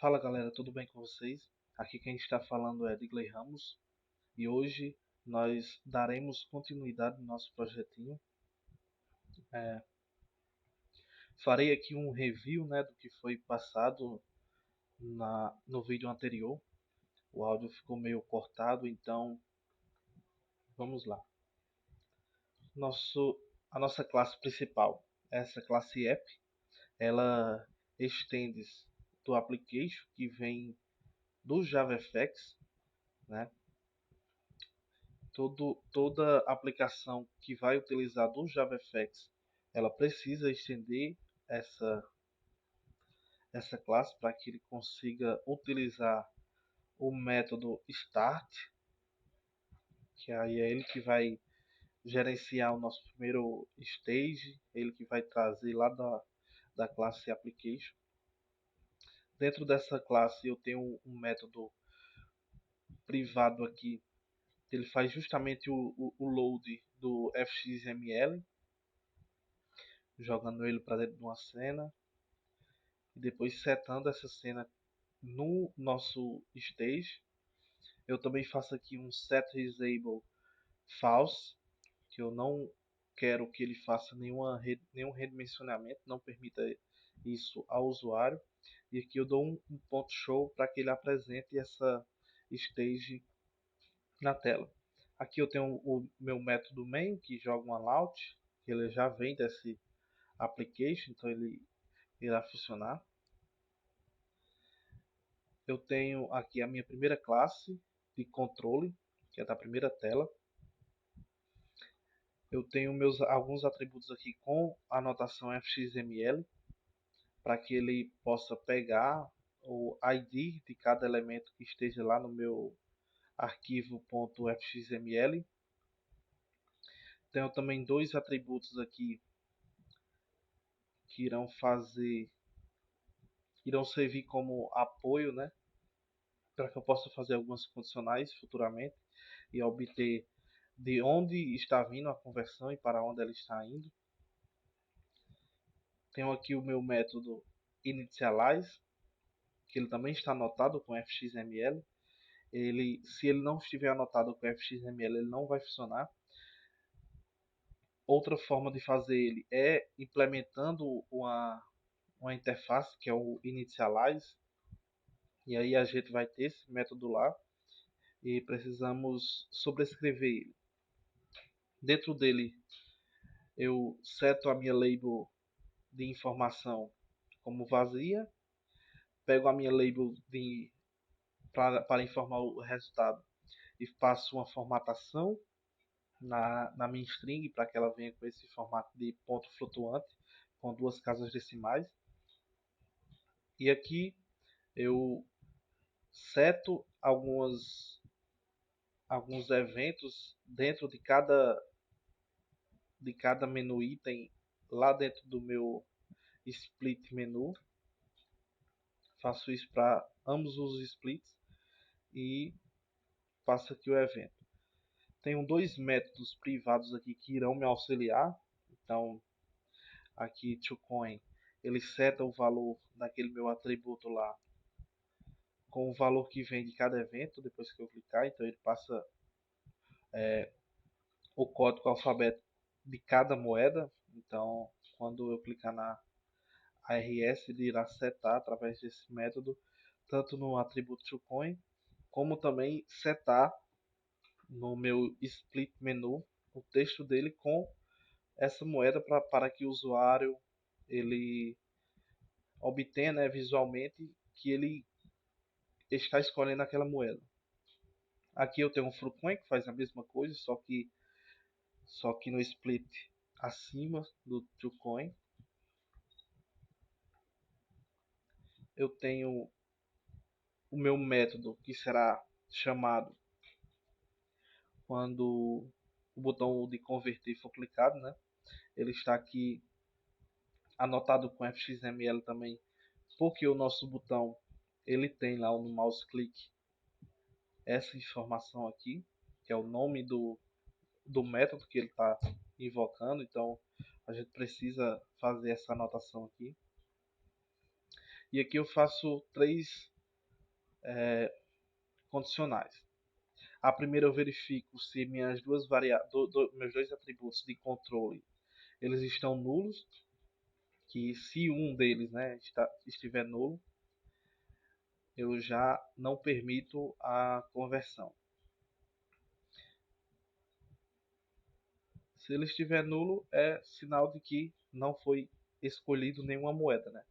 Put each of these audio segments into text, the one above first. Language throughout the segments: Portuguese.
Fala galera, tudo bem com vocês? Aqui quem está falando é Digley Ramos e hoje nós daremos continuidade no nosso projetinho. É, Farei aqui um review, do que foi passado no vídeo anterior. O áudio ficou meio cortado, então vamos lá. A nossa classe principal, essa classe app, ela estende do application que vem do JavaFX, né? Toda aplicação que vai utilizar do JavaFX, ela precisa estender essa, essa classe para que ele consiga utilizar o método start, que aí é ele que vai gerenciar o nosso primeiro stage, ele que vai trazer lá da classe application. Dentro dessa classe eu tenho um método privado aqui, ele faz justamente o load do fxml, jogando ele para dentro de uma cena e depois setando essa cena no nosso stage. Eu também faço aqui um set disable false, que eu não quero que ele faça nenhum redimensionamento, não permita isso ao usuário. E aqui eu dou um ponto show para que ele apresente essa stage na tela. Aqui eu tenho o meu método main, que joga uma launch, que ele já vem desse application, então ele irá funcionar. Eu tenho aqui a minha primeira classe de controle, que é da primeira tela. Eu tenho alguns atributos aqui com a anotação fxml, para que ele possa pegar o ID de cada elemento que esteja lá no meu arquivo .fxml. Tenho também dois atributos aqui que irão servir como apoio, para que eu possa fazer algumas condicionais futuramente e obter de onde está vindo a conversão e para onde ela está indo. Tenho aqui o meu método initialize, que ele também está anotado com fxml. Se ele não estiver anotado com fxml, ele não vai funcionar. Outra forma de fazer ele é implementando uma interface, que é o initialize, e aí a gente vai ter esse método lá e precisamos sobrescrever ele. Dentro dele eu seto a minha label de informação como vazia, pego a minha label para informar o resultado e faço uma formatação na minha string para que ela venha com esse formato de ponto flutuante com duas casas decimais. E aqui eu seto alguns eventos dentro de cada menu item lá dentro do meu split menu. Faço isso para ambos os splits e faço aqui o evento. Tenho dois métodos privados aqui que irão me auxiliar. Então, aqui toCoin, ele seta o valor daquele meu atributo lá com o valor que vem de cada evento depois que eu clicar. Então, ele passa o código alfabético de cada moeda. Então, quando eu clicar na ARS, ele irá setar através desse método, tanto no atributo toCoin, como também setar no meu split menu o texto dele com essa moeda para que o usuário ele obtenha, visualmente que ele está escolhendo aquela moeda. Aqui eu tenho um Frucoin que faz a mesma coisa, só que no split acima do TrueCoin. Eu tenho o meu método que será chamado quando o botão de converter for clicado, Ele está aqui anotado com fxml também, porque o nosso botão ele tem lá no mouse click essa informação aqui, que é o nome do método que ele está invocando. Então a gente precisa fazer essa anotação aqui. E aqui eu faço três condicionais. A primeira eu verifico se minhas duas meus dois atributos de controle eles estão nulos, que se um deles, né, estiver nulo, eu já não permito a conversão. Se ele estiver nulo, é sinal de que não foi escolhido nenhuma moeda, né?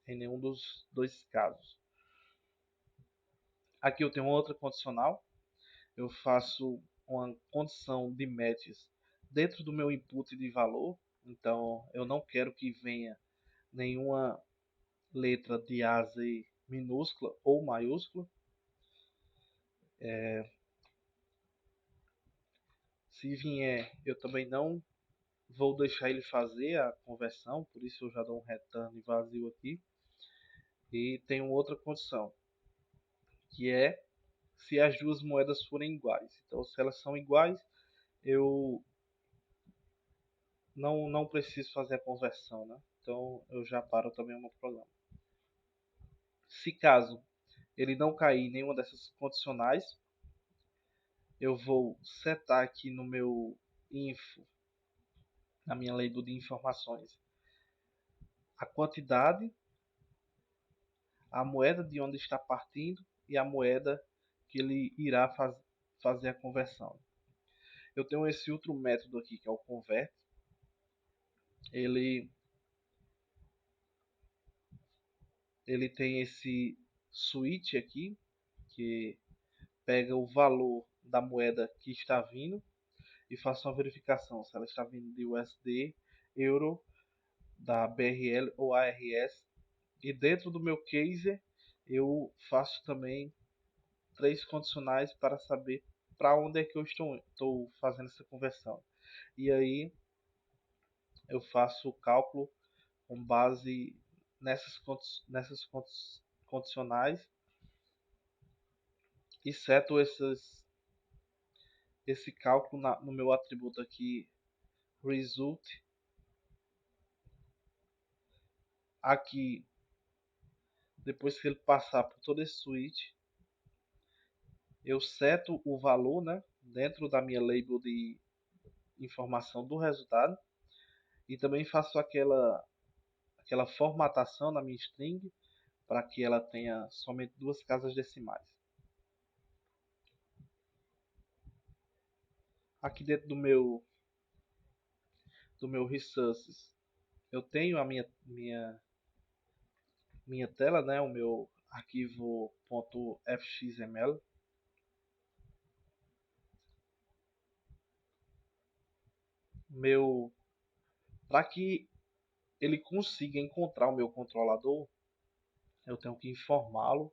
Em nenhum dos dois casos. Aqui eu tenho outra condicional. Eu faço uma condição de matches dentro do meu input de valor. Então eu não quero que venha nenhuma letra de A a Z minúscula ou maiúscula. Se vier, eu também não vou deixar ele fazer a conversão, por isso eu já dou um return vazio aqui. E tenho outra condição, que é se as duas moedas forem iguais. Então, se elas são iguais, eu não preciso fazer a conversão, né? Então, eu já paro também o meu programa. Se caso ele não cair em nenhuma dessas condicionais, eu vou setar aqui no meu info, na minha label de informações, a quantidade, a moeda de onde está partindo e a moeda que ele irá fazer a conversão. Eu tenho esse outro método aqui que é o convert. Ele ele tem esse switch aqui que pega o valor da moeda que está vindo e faça uma verificação se ela está vindo de USD, euro, da BRL ou ARS. E dentro do meu case eu faço também três condicionais para saber para onde é que eu estou fazendo essa conversão. E aí eu faço o cálculo com base nessas condicionais e seto esse cálculo no meu atributo aqui result. Aqui, depois que ele passar por todo esse switch, eu seto o valor, né, dentro da minha label de informação do resultado e também faço aquela formatação na minha string para que ela tenha somente duas casas decimais. Aqui dentro do meu resources, eu tenho a minha tela, né, o meu arquivo .fxml. Para que ele consiga encontrar o meu controlador, eu tenho que informá-lo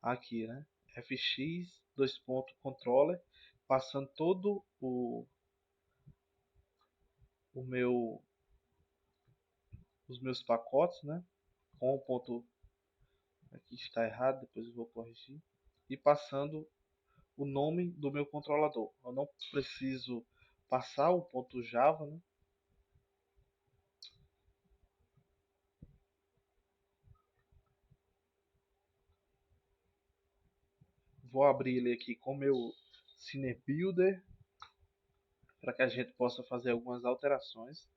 aqui, né? fx dois pontos controller, passando todo o meu os meus pacotes, né? Com o ponto aqui está errado, depois eu vou corrigir e passando o nome do meu controlador. Eu não preciso passar o ponto Java, né? Vou abrir ele aqui com o meu CineBuilder para que a gente possa fazer algumas alterações.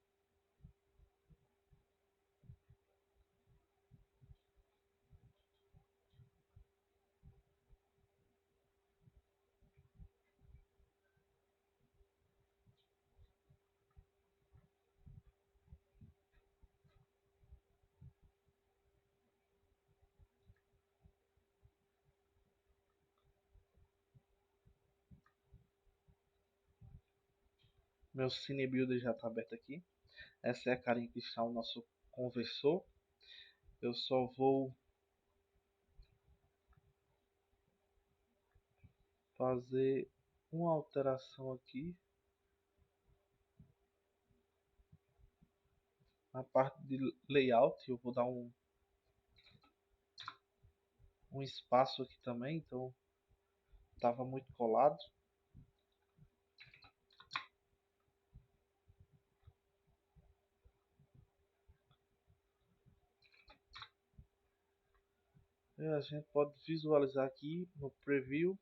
Meu CineBuilder já está aberto aqui. Essa é a carinha que está o nosso conversor. Eu só vou fazer uma alteração aqui na parte de layout. Eu vou dar um espaço aqui também, então estava muito colado. A gente pode visualizar aqui no preview,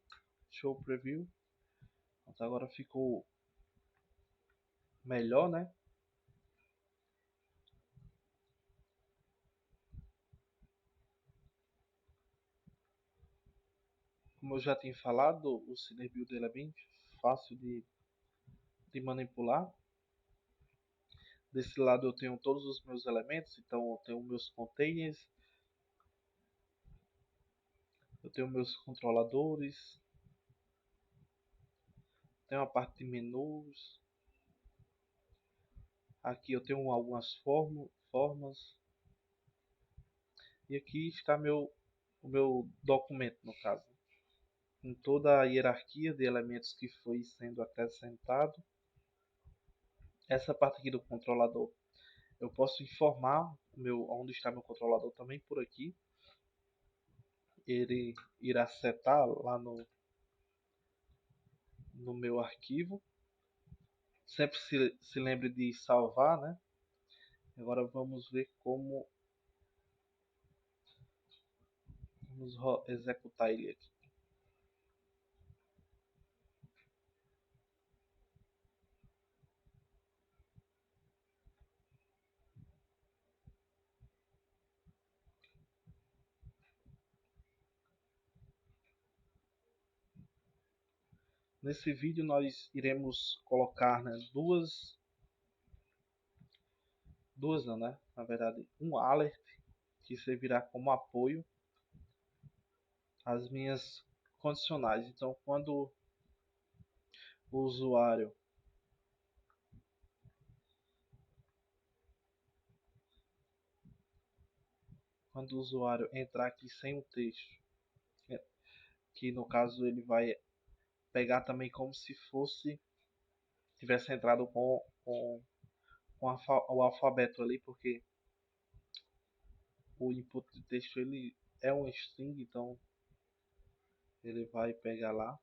show preview. Então agora ficou melhor, né? Como eu já tinha falado, o Cinebuild dele é bem fácil de manipular. Desse lado eu tenho todos os meus elementos, então eu tenho meus containers, eu tenho meus controladores, tenho a parte de menus. Aqui eu tenho algumas formas. E aqui está o meu documento, no caso. Com toda a hierarquia de elementos que foi sendo acrescentado. Essa parte aqui do controlador, eu posso informar onde está meu controlador também por aqui. Ele irá setar lá no meu arquivo. Sempre se lembre de salvar, né? Agora vamos ver como vamos executar ele aqui. Nesse vídeo nós iremos colocar, né, duas não, né? Na verdade, um alert que servirá como apoio às minhas condicionais. Então, o usuário quando o usuário entrar aqui sem o texto, é, que no caso ele vai pegar também como se fosse tivesse entrado com o alfabeto ali, porque o input de texto ele é um string, então ele vai pegar lá.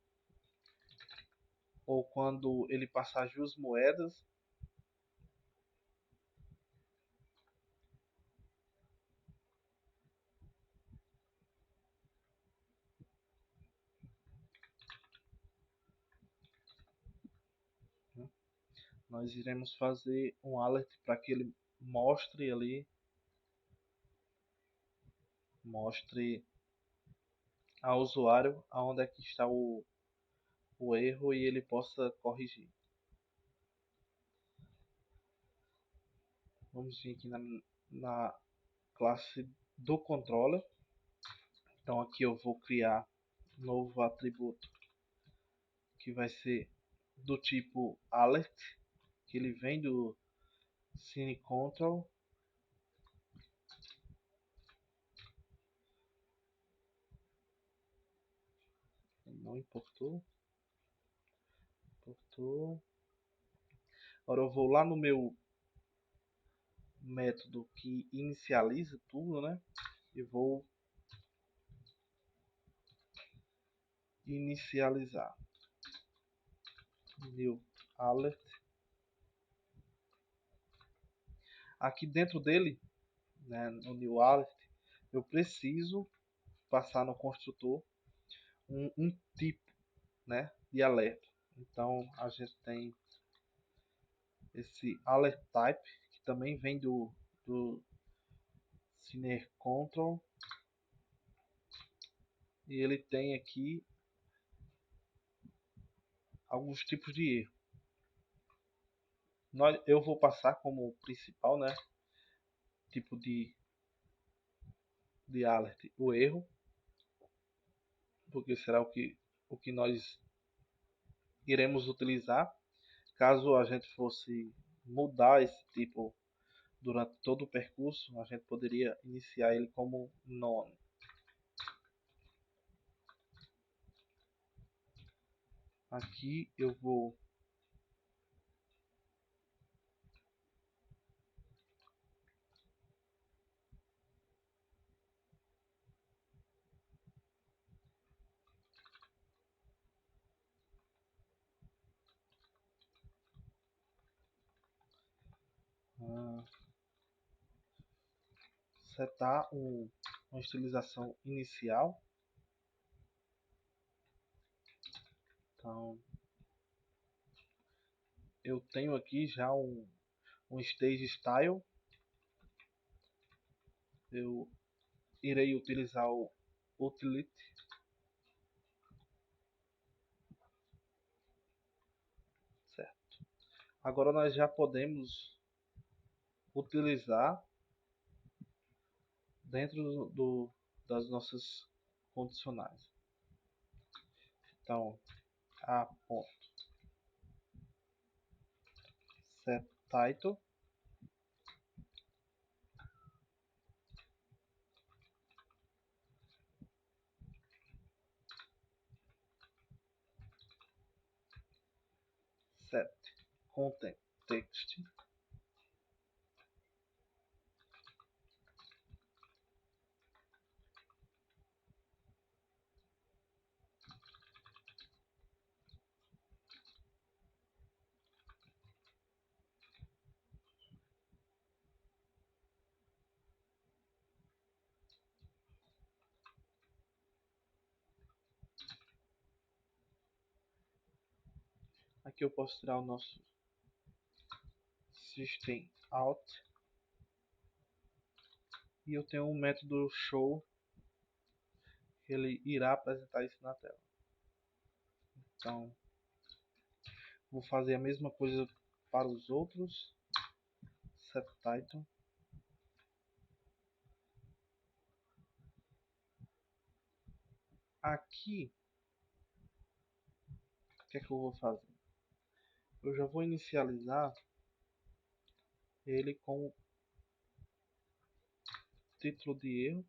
Ou quando ele passar as duas moedas, né, nós iremos fazer um alert para que ele mostre ali, mostre ao usuário aonde é que está o erro e ele possa corrigir. Vamos vir aqui na classe do controller. Então aqui eu vou criar um novo atributo que vai ser do tipo alert, que ele vem do Cine Control. Não importou. Importou. Agora eu vou lá no meu método que inicializa tudo, né? E vou inicializar new alert. Aqui dentro dele, né, no new alert, eu preciso passar no construtor um tipo, né, de alerta. Então a gente tem esse alert type que também vem do Cine Control e ele tem aqui alguns tipos de erro. Eu vou passar como principal, né, tipo de alert o erro, porque será o que nós iremos utilizar. Caso a gente fosse mudar esse tipo durante todo o percurso, a gente poderia iniciar ele como none. Aqui eu vou setar uma estilização inicial. Então, eu tenho aqui já um stage style. Eu irei utilizar o utility, certo? Agora nós já podemos utilizar dentro das nossas condicionais. Então, a ponto set title, set content text, aqui eu posso tirar o nosso system out e eu tenho um método show que ele irá apresentar isso na tela. Então, vou fazer a mesma coisa para os outros. Set title. Aqui, o que é que eu vou fazer? Eu já vou inicializar ele com título de erro.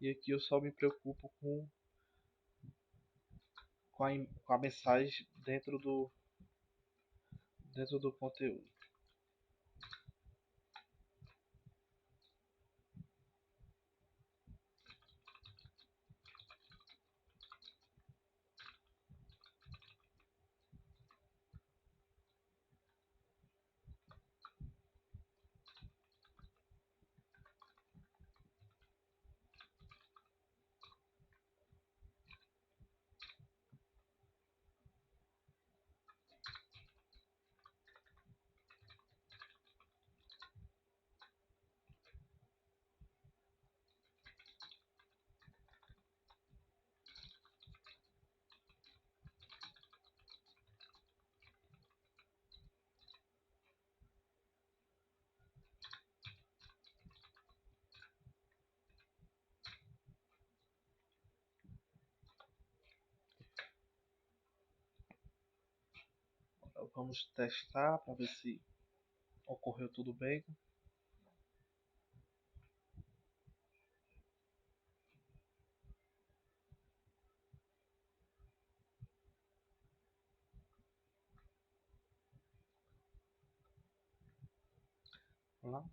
E aqui eu só me preocupo com a mensagem dentro do conteúdo. Vamos testar para ver se ocorreu tudo bem.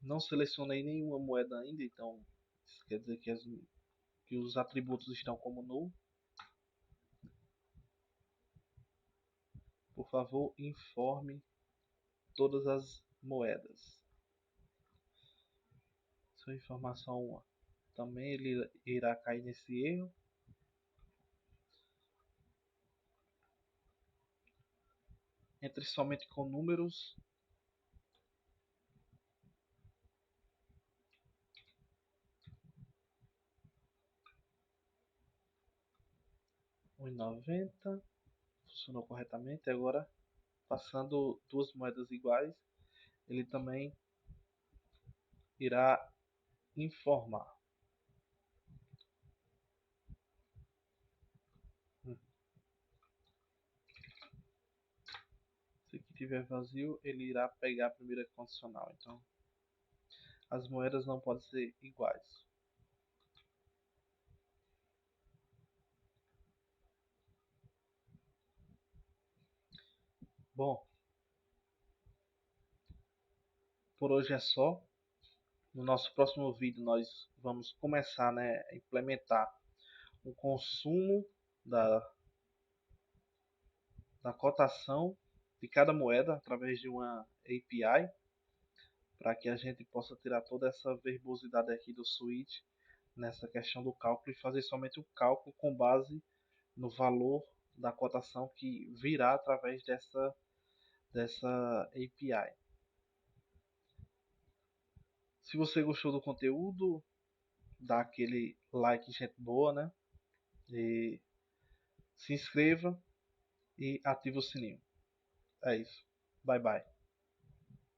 Não selecionei nenhuma moeda ainda, então isso quer dizer que os atributos estão como null. Por favor, informe todas as moedas. Sua informação também ele irá cair nesse erro. Entre somente com números. R$1,90. Funcionou corretamente. Agora, passando duas moedas iguais, ele também irá informar. Se aqui tiver vazio, ele irá pegar a primeira condicional. Então, as moedas não podem ser iguais. Bom, por hoje é só. No nosso próximo vídeo nós vamos começar, né, a implementar o consumo da cotação de cada moeda através de uma API. para que a gente possa tirar toda essa verbosidade aqui do switch nessa questão do cálculo e fazer somente o cálculo com base no valor da cotação que virá através dessa API. Se você gostou do conteúdo, dá aquele like, gente boa, né? E se inscreva e ative o sininho. É isso. Bye bye.